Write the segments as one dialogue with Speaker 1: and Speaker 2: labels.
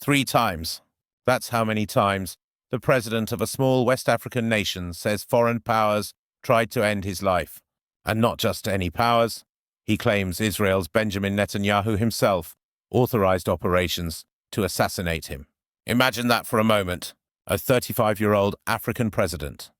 Speaker 1: 3 times. That's how many times the president of a small West African nation says foreign powers tried to end his life. And not just any powers. He claims Israel's Benjamin Netanyahu himself authorized operations to assassinate him. Imagine that for a moment. A 35-year-old African president,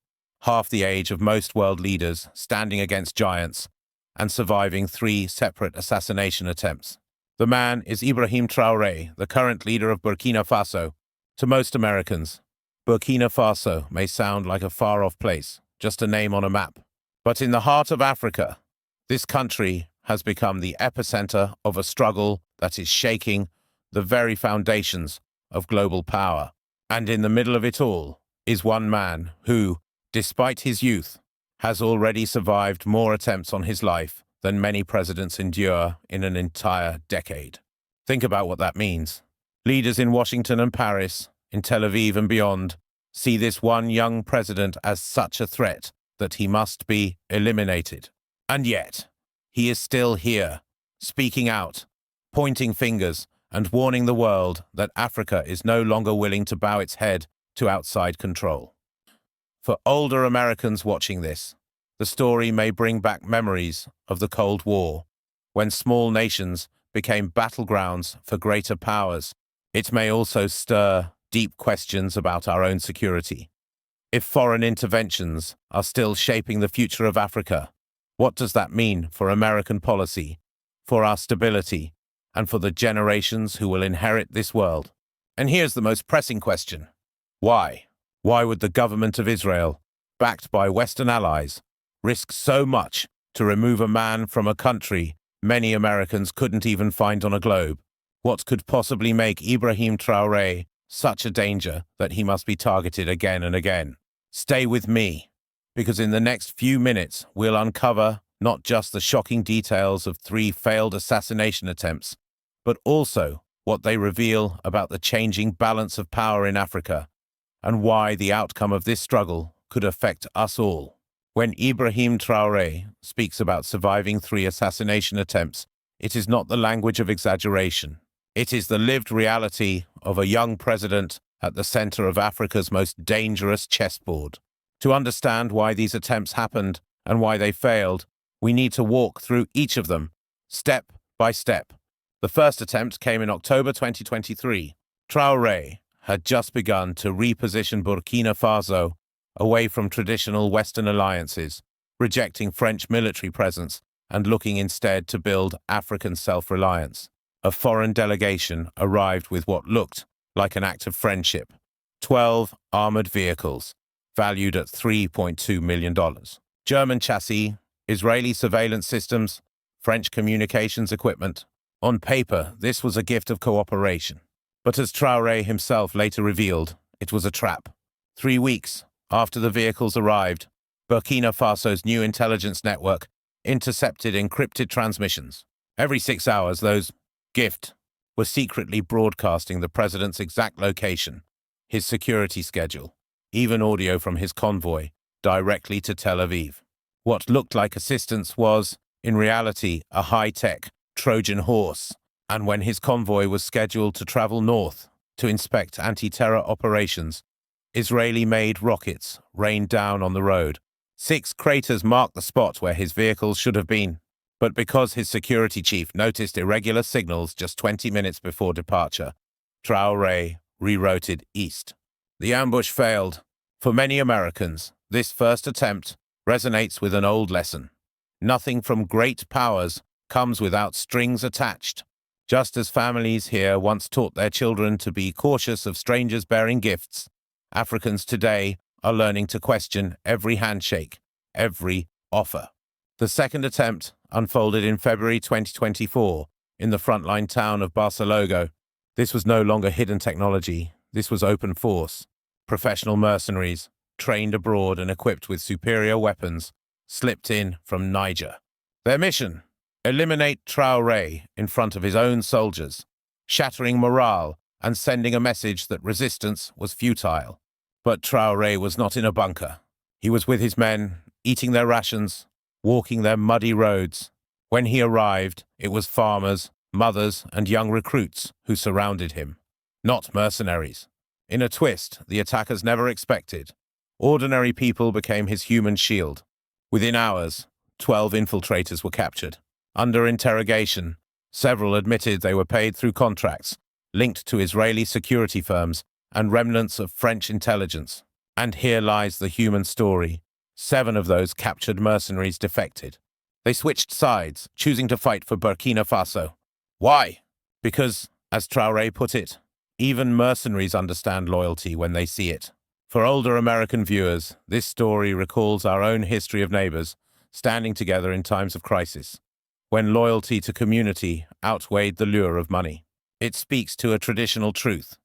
Speaker 1: half the age of most world leaders, standing against giants and surviving 3 separate assassination attempts. The man is Ibrahim Traoré, the current leader of Burkina Faso. To most Americans, Burkina Faso may sound like a far-off place, just a name on a map. But in the heart of Africa, this country has become the epicenter of a struggle that is shaking the very foundations of global power. And in the middle of it all is one man who, despite his youth, has already survived more attempts on his life than many presidents endure in an entire decade. Think about what that means. Leaders in Washington and Paris, in Tel Aviv and beyond, see this one young president as such a threat that he must be eliminated. And yet, he is still here, speaking out, pointing fingers, and warning the world that Africa is no longer willing to bow its head to outside control. For older Americans watching this, the story may bring back memories of the Cold War, when small nations became battlegrounds for greater powers. It may also stir deep questions about our own security. If foreign interventions are still shaping the future of Africa, what does that mean for American policy, for our stability, and for the generations who will inherit this world? And here's the most pressing question. Why? Why would the government of Israel, backed by Western allies, risk so much to remove a man from a country many Americans couldn't even find on a globe? What could possibly make Ibrahim Traoré such a danger that he must be targeted again and again? Stay with me, because in the next few minutes we'll uncover not just the shocking details of 3 failed assassination attempts, but also what they reveal about the changing balance of power in Africa and why the outcome of this struggle could affect us all. When Ibrahim Traoré speaks about surviving 3 assassination attempts, it is not the language of exaggeration. It is the lived reality of a young president at the center of Africa's most dangerous chessboard. To understand why these attempts happened and why they failed, we need to walk through each of them, step by step. The first attempt came in October 2023. Traoré had just begun to reposition Burkina Faso away from traditional Western alliances, rejecting French military presence and looking instead to build African self-reliance. A foreign delegation arrived with what looked like an act of friendship: 12 armored vehicles, valued at $3.2 million. German chassis, Israeli surveillance systems, French communications equipment. On paper, this was a gift of cooperation. But as Traoré himself later revealed, it was a trap. 3 weeks after the vehicles arrived, Burkina Faso's new intelligence network intercepted encrypted transmissions. Every 6 hours, those gifts were secretly broadcasting the president's exact location, his security schedule, even audio from his convoy, directly to Tel Aviv. What looked like assistance was, in reality, a high-tech Trojan horse, and when his convoy was scheduled to travel north to inspect anti-terror operations, Israeli-made rockets rained down on the road. 6 craters marked the spot where his vehicles should have been. But because his security chief noticed irregular signals just 20 minutes before departure, Traoré rerouted east. The ambush failed. For many Americans, this first attempt resonates with an old lesson. Nothing from great powers comes without strings attached. Just as families here once taught their children to be cautious of strangers bearing gifts, Africans today are learning to question every handshake, every offer. The second attempt unfolded in February 2024 in the frontline town of Barcelona. This was no longer hidden technology. This was open force. Professional mercenaries, trained abroad and equipped with superior weapons, slipped in from Niger. Their mission: eliminate Traoré in front of his own soldiers, shattering morale and sending a message that resistance was futile. But Traoré was not in a bunker. He was with his men, eating their rations, walking their muddy roads. When he arrived, it was farmers, mothers, and young recruits who surrounded him. not mercenaries. In a twist the attackers never expected, ordinary people became his human shield. Within hours, 12 infiltrators were captured. Under interrogation, several admitted they were paid through contracts linked to Israeli security firms and remnants of French intelligence. And here lies the human story. 7 of those captured mercenaries defected. They switched sides, choosing to fight for Burkina Faso. Why? Because, as Traoré put it, even mercenaries understand loyalty when they see it. For older American viewers, this story recalls our own history of neighbors standing together in times of crisis, when loyalty to community outweighed the lure of money. It speaks to a traditional truth.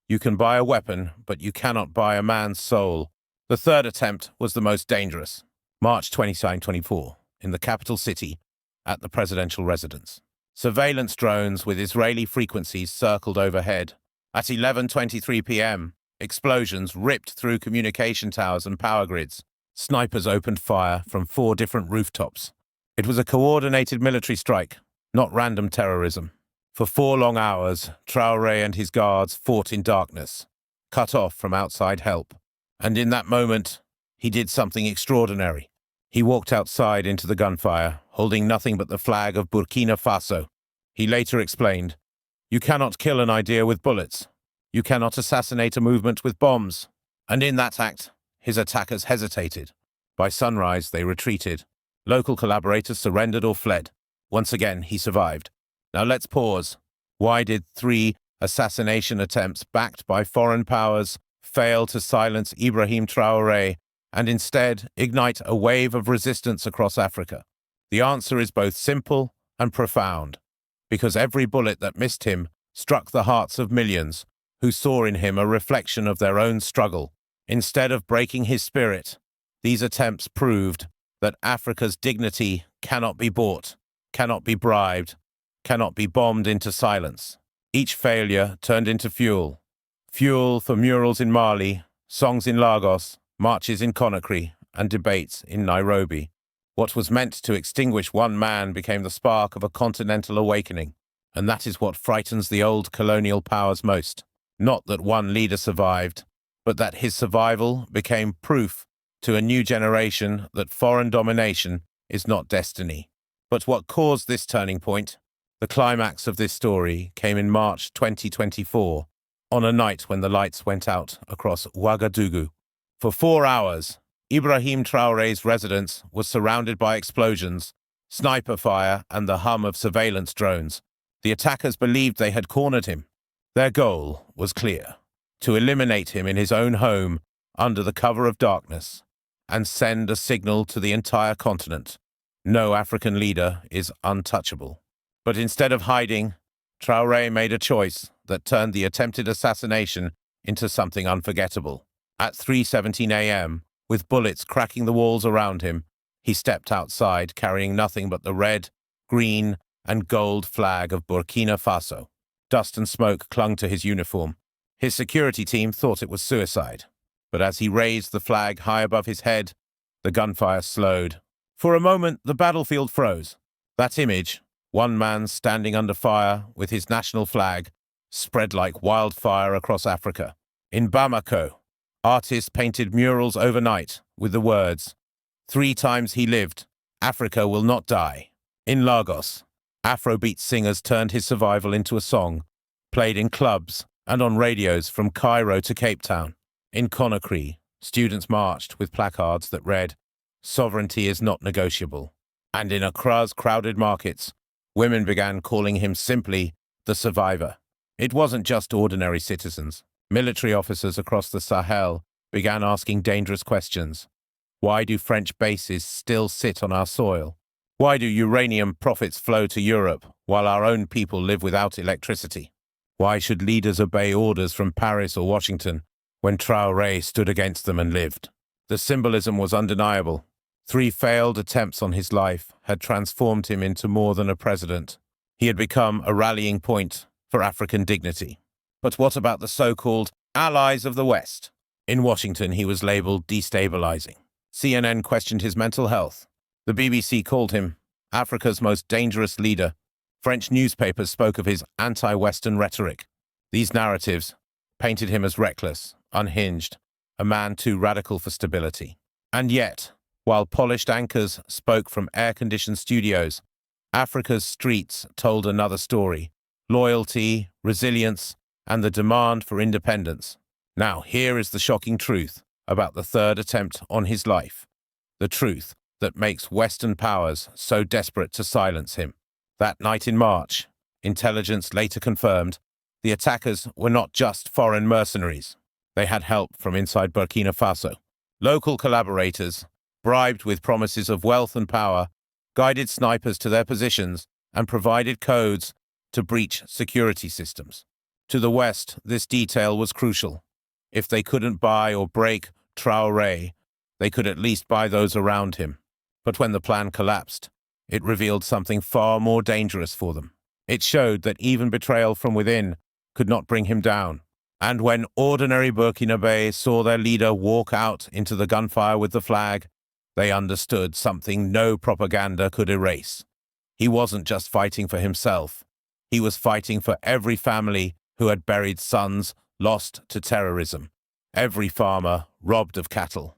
Speaker 1: You can buy a weapon, but you cannot buy a man's soul. The third attempt was the most dangerous. March 29-24, in the capital city, at the presidential residence. Surveillance drones with Israeli frequencies circled overhead. At 11:23 p.m., explosions ripped through communication towers and power grids. Snipers opened fire from 4 different rooftops. It was a coordinated military strike, not random terrorism. For 4 long hours, Traoré and his guards fought in darkness, cut off from outside help. And in that moment, he did something extraordinary. He walked outside into the gunfire, holding nothing but the flag of Burkina Faso. He later explained, "You cannot kill an idea with bullets. You cannot assassinate a movement with bombs." And in that act, his attackers hesitated. By sunrise, they retreated. Local collaborators surrendered or fled. Once again, he survived. Now let's pause. Why did 3 assassination attempts backed by foreign powers fail to silence Ibrahim Traoré and instead ignite a wave of resistance across Africa? The answer is both simple and profound, because every bullet that missed him struck the hearts of millions who saw in him a reflection of their own struggle. Instead of breaking his spirit, these attempts proved that Africa's dignity cannot be bought, cannot be bribed, cannot be bombed into silence. Each failure turned into fuel. Fuel for murals in Mali, songs in Lagos, marches in Conakry, and debates in Nairobi. What was meant to extinguish one man became the spark of a continental awakening. And that is what frightens the old colonial powers most. Not that one leader survived, but that his survival became proof to a new generation that foreign domination is not destiny. But what caused this turning point? The climax of this story came in March 2024, on a night when the lights went out across Ouagadougou. For 4 hours, Ibrahim Traoré's residence was surrounded by explosions, sniper fire, and the hum of surveillance drones. The attackers believed they had cornered him. Their goal was clear: to eliminate him in his own home under the cover of darkness and send a signal to the entire continent. No African leader is untouchable. But instead of hiding, Traoré made a choice that turned the attempted assassination into something unforgettable. At 3:17 a.m., with bullets cracking the walls around him, he stepped outside carrying nothing but the red, green, and gold flag of Burkina Faso. Dust and smoke clung to his uniform. His security team thought it was suicide. But as he raised the flag high above his head, the gunfire slowed. For a moment, the battlefield froze. That image, one man standing under fire with his national flag, spread like wildfire across Africa. In Bamako, artists painted murals overnight with the words, "3 times he lived, Africa will not die." In Lagos, Afrobeat singers turned his survival into a song, played in clubs and on radios from Cairo to Cape Town. In Conakry, students marched with placards that read, "Sovereignty is not negotiable." And in Accra's crowded markets, women began calling him simply the survivor. It wasn't just ordinary citizens. Military officers across the Sahel began asking dangerous questions. Why do French bases still sit on our soil? Why do uranium profits flow to Europe while our own people live without electricity? Why should leaders obey orders from Paris or Washington when Traoré stood against them and lived? The symbolism was undeniable. 3 failed attempts on his life had transformed him into more than a president. He had become a rallying point for African dignity. But what about the so-called allies of the West? In Washington, he was labeled destabilizing. CNN questioned his mental health. The BBC called him Africa's most dangerous leader. French newspapers spoke of his anti-Western rhetoric. These narratives painted him as reckless, unhinged, a man too radical for stability. And yet, while polished anchors spoke from air-conditioned studios, Africa's streets told another story: loyalty, resilience, and the demand for independence. Now, here is the shocking truth about the third attempt on his life, the truth that makes Western powers so desperate to silence him. That night in March, intelligence later confirmed, the attackers were not just foreign mercenaries. They had help from inside Burkina Faso. Local collaborators, bribed with promises of wealth and power, guided snipers to their positions and provided codes to breach security systems. To the West, this detail was crucial. If they couldn't buy or break Traoré, they could at least buy those around him. But when the plan collapsed, it revealed something far more dangerous for them. It showed that even betrayal from within could not bring him down. And when ordinary Burkinabés saw their leader walk out into the gunfire with the flag, they understood something no propaganda could erase. He wasn't just fighting for himself. He was fighting for every family who had buried sons lost to terrorism, every farmer robbed of cattle,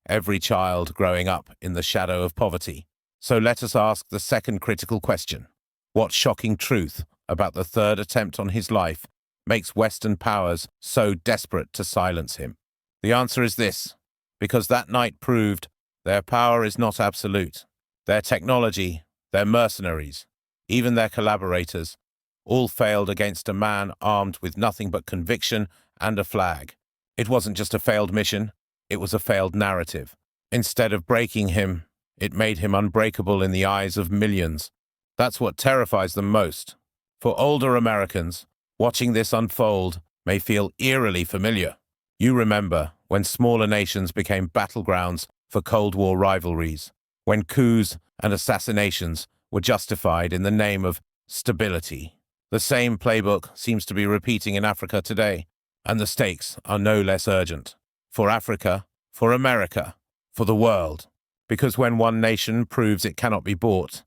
Speaker 1: every child growing up in the shadow of poverty. So let us ask the second critical question. What shocking truth about the third attempt on his life makes Western powers so desperate to silence him? The answer is this: because that night proved their power is not absolute. Their technology, their mercenaries, even their collaborators, all failed against a man armed with nothing but conviction and a flag. It wasn't just a failed mission, it was a failed narrative. Instead of breaking him, it made him unbreakable in the eyes of millions. That's what terrifies them most. For older Americans, watching this unfold may feel eerily familiar. You remember when smaller nations became battlegrounds for Cold War rivalries, when coups and assassinations were justified in the name of stability. The same playbook seems to be repeating in Africa today, and the stakes are no less urgent. For Africa, for America, for the world. Because when one nation proves it cannot be bought,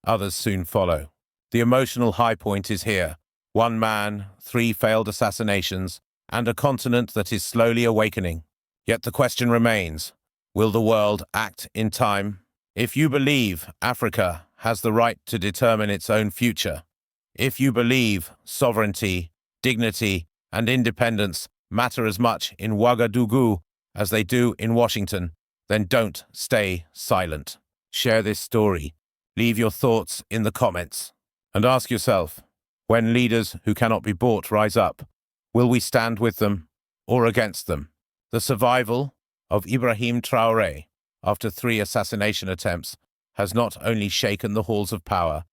Speaker 1: others soon follow. The emotional high point is here. One man, 3 failed assassinations, and a continent that is slowly awakening. Yet the question remains, will the world act in time? If you believe Africa has the right to determine its own future, if you believe sovereignty, dignity, and independence matter as much in Ouagadougou as they do in Washington, then don't stay silent. Share this story. Leave your thoughts in the comments. And ask yourself, when leaders who cannot be bought rise up, will we stand with them or against them? The survival of Ibrahim Traoré after 3 assassination attempts has not only shaken the halls of power,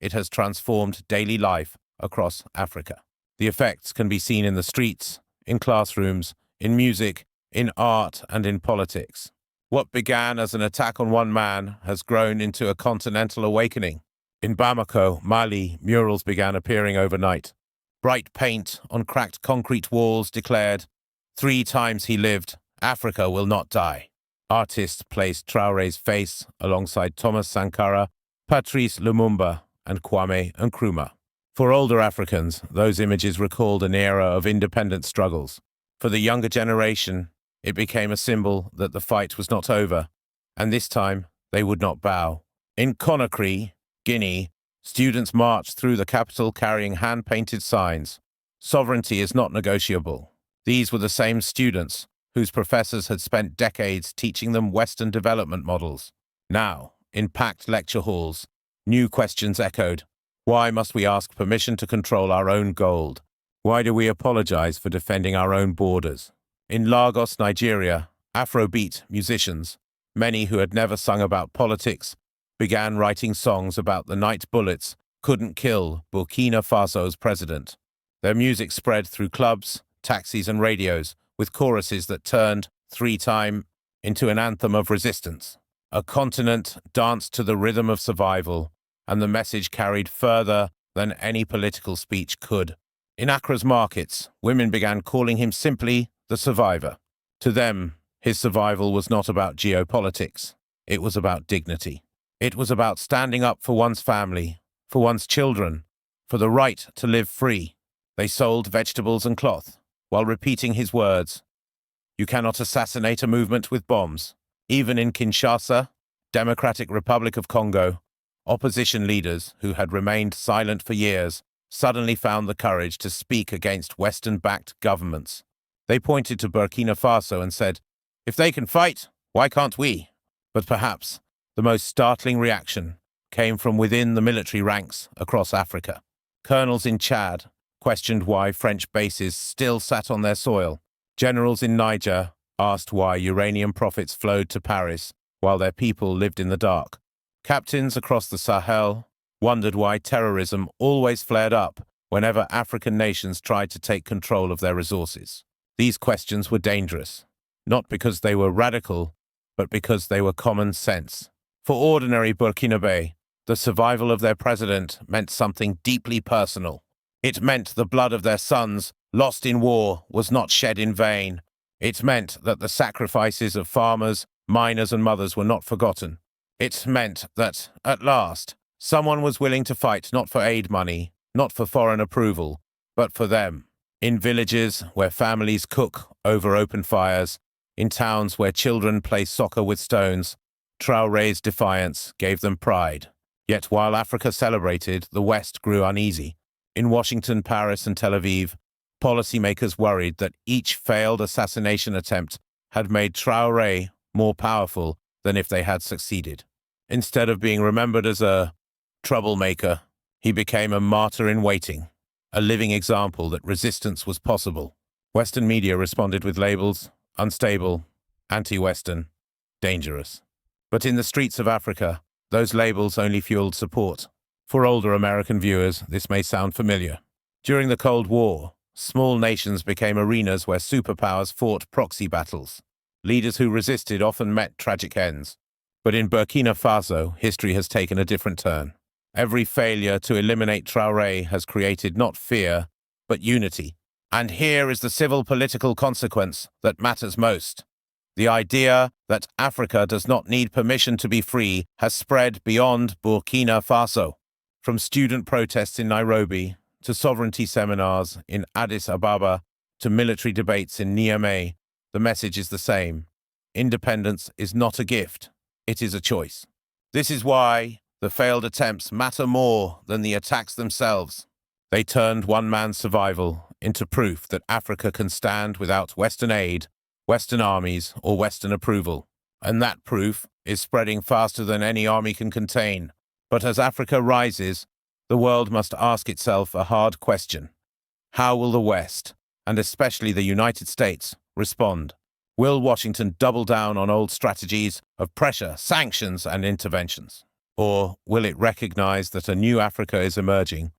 Speaker 1: it has transformed daily life across Africa. The effects can be seen in the streets, in classrooms, in music, in art, and in politics. What began as an attack on one man has grown into a continental awakening. In Bamako, Mali, murals began appearing overnight. Bright paint on cracked concrete walls declared, "3 times he lived, Africa will not die." Artists placed Traoré's face alongside Thomas Sankara, Patrice Lumumba, and Kwame Nkrumah. For older Africans, those images recalled an era of independent struggles. For the younger generation, it became a symbol that the fight was not over, and this time they would not bow. In Conakry, Guinea, students marched through the capital carrying hand-painted signs. Sovereignty is not negotiable. These were the same students whose professors had spent decades teaching them Western development models. Now, in packed lecture halls, new questions echoed. Why must we ask permission to control our own gold? Why do we apologize for defending our own borders? In Lagos, Nigeria, Afrobeat musicians, many who had never sung about politics, began writing songs about the night bullets couldn't kill Burkina Faso's president. Their music spread through clubs, taxis, and radios, with choruses that turned 3 times into an anthem of resistance. A continent danced to the rhythm of survival, and the message carried further than any political speech could. In Accra's markets, women began calling him simply the survivor. To them, his survival was not about geopolitics. It was about dignity. It was about standing up for one's family, for one's children, for the right to live free. They sold vegetables and cloth, while repeating his words, "You cannot assassinate a movement with bombs." Even in Kinshasa, Democratic Republic of Congo, opposition leaders who had remained silent for years suddenly found the courage to speak against Western-backed governments. They pointed to Burkina Faso and said, "If they can fight, why can't we?" But perhaps the most startling reaction came from within the military ranks across Africa. Colonels in Chad questioned why French bases still sat on their soil. Generals in Niger asked why uranium profits flowed to Paris while their people lived in the dark. Captains across the Sahel wondered why terrorism always flared up whenever African nations tried to take control of their resources. These questions were dangerous, not because they were radical, but because they were common sense. For ordinary Burkinabe, the survival of their president meant something deeply personal. It meant the blood of their sons, lost in war, was not shed in vain. It meant that the sacrifices of farmers, miners, and mothers were not forgotten. It meant that, at last, someone was willing to fight not for aid money, not for foreign approval, but for them. In villages where families cook over open fires, in towns where children play soccer with stones, Traoré's defiance gave them pride. Yet while Africa celebrated, the West grew uneasy. In Washington, Paris, and Tel Aviv, policymakers worried that each failed assassination attempt had made Traoré more powerful than if they had succeeded. Instead of being remembered as a troublemaker, he became a martyr in waiting, a living example that resistance was possible. Western media responded with labels: unstable, anti-Western, dangerous. But in the streets of Africa, those labels only fueled support. For older American viewers, this may sound familiar. During the Cold War, small nations became arenas where superpowers fought proxy battles. Leaders who resisted often met tragic ends. But in Burkina Faso, history has taken a different turn. Every failure to eliminate Traoré has created not fear, but unity. And here is the civil political consequence that matters most. The idea that Africa does not need permission to be free has spread beyond Burkina Faso. From student protests in Nairobi, to sovereignty seminars in Addis Ababa, to military debates in Niamey, the message is the same. Independence is not a gift, it is a choice. This is why the failed attempts matter more than the attacks themselves. They turned one man's survival into proof that Africa can stand without Western aid, Western armies, or Western approval. And that proof is spreading faster than any army can contain. But as Africa rises, the world must ask itself a hard question. How will the West, and especially the United States, respond? Will Washington double down on old strategies of pressure, sanctions, and interventions? Or will it recognize that a new Africa is emerging,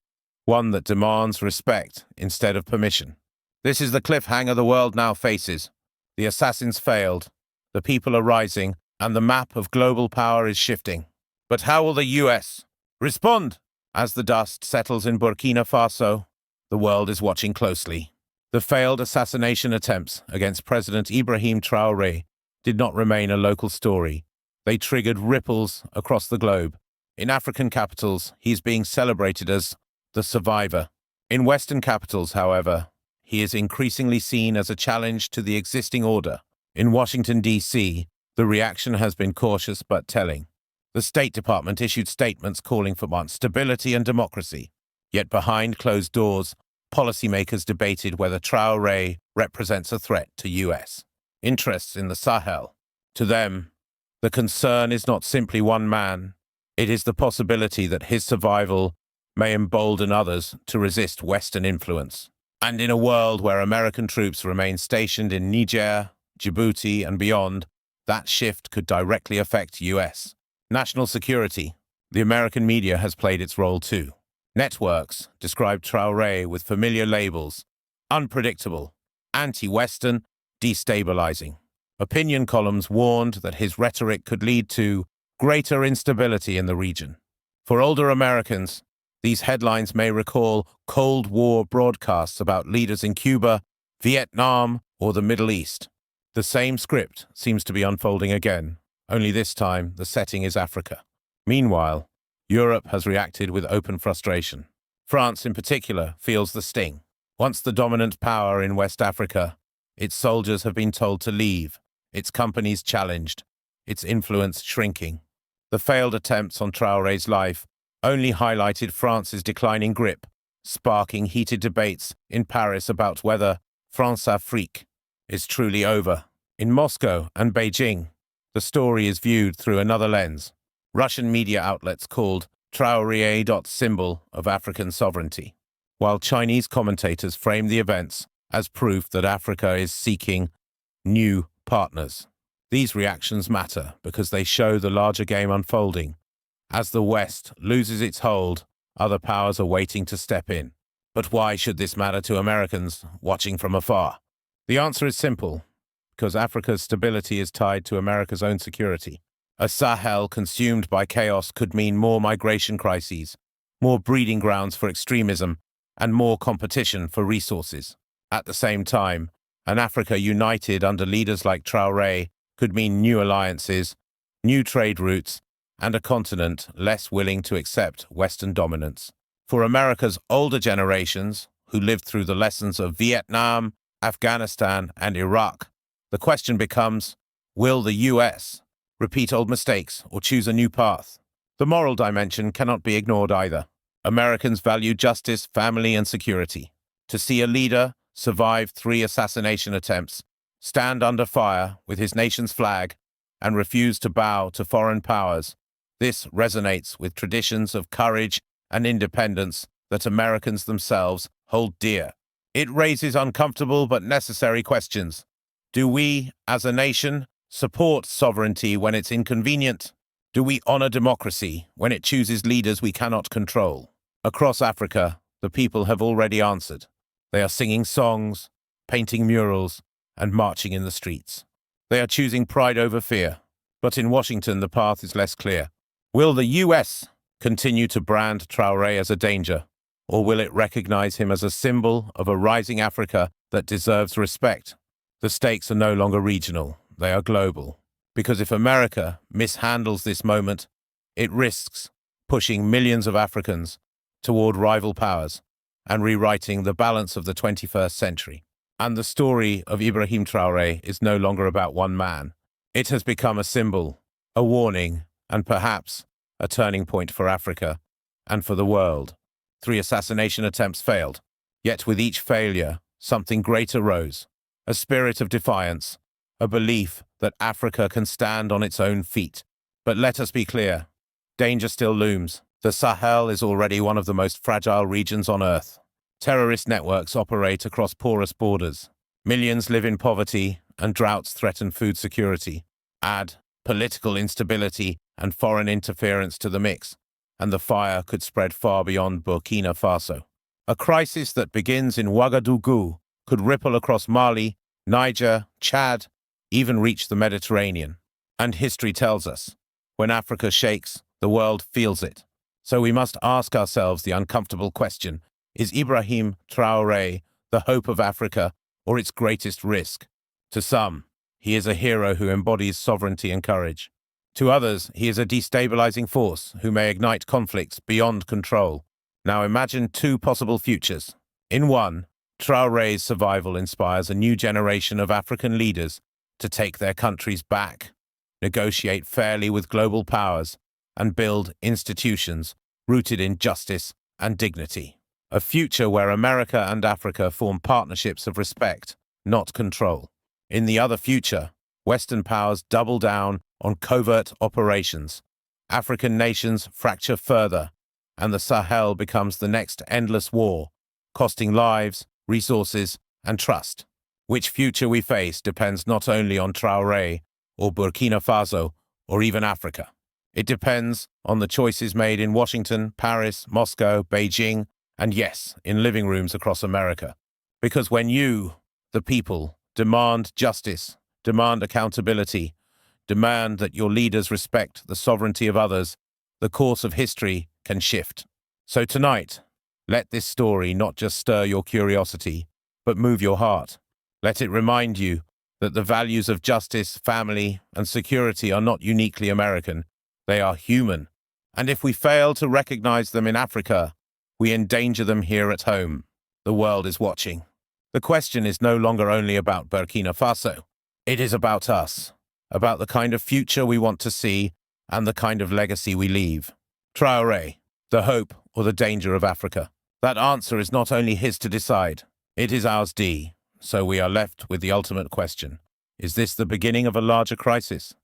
Speaker 1: one that demands respect instead of permission? This is the cliffhanger the world now faces. The assassins failed, the people are rising, and the map of global power is shifting. But how will the US respond? As the dust settles in Burkina Faso, the world is watching closely. The failed assassination attempts against President Ibrahim Traoré did not remain a local story. They triggered ripples across the globe. In African capitals, he is being celebrated as the survivor. In Western capitals, however, he is increasingly seen as a challenge to the existing order. In Washington, D.C., the reaction has been cautious but telling. The State Department issued statements calling for stability and democracy. Yet behind closed doors, policymakers debated whether Traoré represents a threat to U.S. interests in the Sahel. To them, the concern is not simply one man. It is the possibility that his survival may embolden others to resist Western influence. And in a world where American troops remain stationed in Niger, Djibouti, and beyond, that shift could directly affect U.S. national security. The American media has played its role too. Networks described Traoré with familiar labels: unpredictable, anti-Western, destabilizing. Opinion columns warned that his rhetoric could lead to greater instability in the region. For older Americans, these headlines may recall Cold War broadcasts about leaders in Cuba, Vietnam, or the Middle East. The same script seems to be unfolding again, only this time the setting is Africa. Meanwhile, Europe has reacted with open frustration. France in particular feels the sting. Once the dominant power in West Africa, its soldiers have been told to leave, its companies challenged, its influence shrinking. The failed attempts on Traoré's life only highlighted France's declining grip, sparking heated debates in Paris about whether France-Afrique is truly over. In Moscow and Beijing, the story is viewed through another lens. Russian media outlets called Traoré symbol of African sovereignty, while Chinese commentators frame the events as proof that Africa is seeking new partners. These reactions matter because they show the larger game unfolding. As the West loses its hold, other powers are waiting to step in. But why should this matter to Americans watching from afar? The answer is simple, because Africa's stability is tied to America's own security. A Sahel consumed by chaos could mean more migration crises, more breeding grounds for extremism, and more competition for resources. At the same time, an Africa united under leaders like Traoré could mean new alliances, new trade routes, and a continent less willing to accept Western dominance. For America's older generations, who lived through the lessons of Vietnam, Afghanistan, and Iraq, the question becomes, will the US repeat old mistakes or choose a new path? The moral dimension cannot be ignored either. Americans value justice, family, and security. To see a leader survive 3 assassination attempts, stand under fire with his nation's flag, and refuse to bow to foreign powers, this resonates with traditions of courage and independence that Americans themselves hold dear. It raises uncomfortable but necessary questions. Do we, as a nation, support sovereignty when it's inconvenient? Do we honor democracy when it chooses leaders we cannot control? Across Africa, the people have already answered. They are singing songs, painting murals, and marching in the streets. They are choosing pride over fear. But in Washington, the path is less clear. Will the US continue to brand Traoré as a danger, or will it recognize him as a symbol of a rising Africa that deserves respect? The stakes are no longer regional, they are global. Because if America mishandles this moment, it risks pushing millions of Africans toward rival powers and rewriting the balance of the 21st century. And the story of Ibrahim Traoré is no longer about one man. It has become a symbol, a warning, and perhaps a turning point for Africa and for the world. 3 assassination attempts failed, yet with each failure, something greater rose, a spirit of defiance, a belief that Africa can stand on its own feet. But let us be clear, danger still looms. The Sahel is already one of the most fragile regions on Earth. Terrorist networks operate across porous borders. Millions live in poverty, and droughts threaten food security. Add political instability and foreign interference to the mix, and the fire could spread far beyond Burkina Faso. A crisis that begins in Ouagadougou could ripple across Mali, Niger, Chad, even reach the Mediterranean. And history tells us, when Africa shakes, the world feels it. So we must ask ourselves the uncomfortable question, is Ibrahim Traoré the hope of Africa or its greatest risk? To some, he is a hero who embodies sovereignty and courage. To others, he is a destabilizing force who may ignite conflicts beyond control. Now imagine 2 possible futures. In one, Traoré's survival inspires a new generation of African leaders to take their countries back, negotiate fairly with global powers, and build institutions rooted in justice and dignity. A future where America and Africa form partnerships of respect, not control. In the other future, Western powers double down on covert operations. African nations fracture further, and the Sahel becomes the next endless war, costing lives, resources, and trust. Which future we face depends not only on Traoré or Burkina Faso or even Africa. It depends on the choices made in Washington, Paris, Moscow, Beijing, and yes, in living rooms across America. Because when you, the people, demand justice, demand accountability, demand that your leaders respect the sovereignty of others, the course of history can shift. So tonight, let this story not just stir your curiosity, but move your heart. Let it remind you that the values of justice, family, and security are not uniquely American. They are human. And if we fail to recognize them in Africa, we endanger them here at home. The world is watching. The question is no longer only about Burkina Faso. It is about us, about the kind of future we want to see and the kind of legacy we leave. Traoré, the hope or the danger of Africa. That answer is not only his to decide. It is ours, D. So we are left with the ultimate question. Is this the beginning of a larger crisis?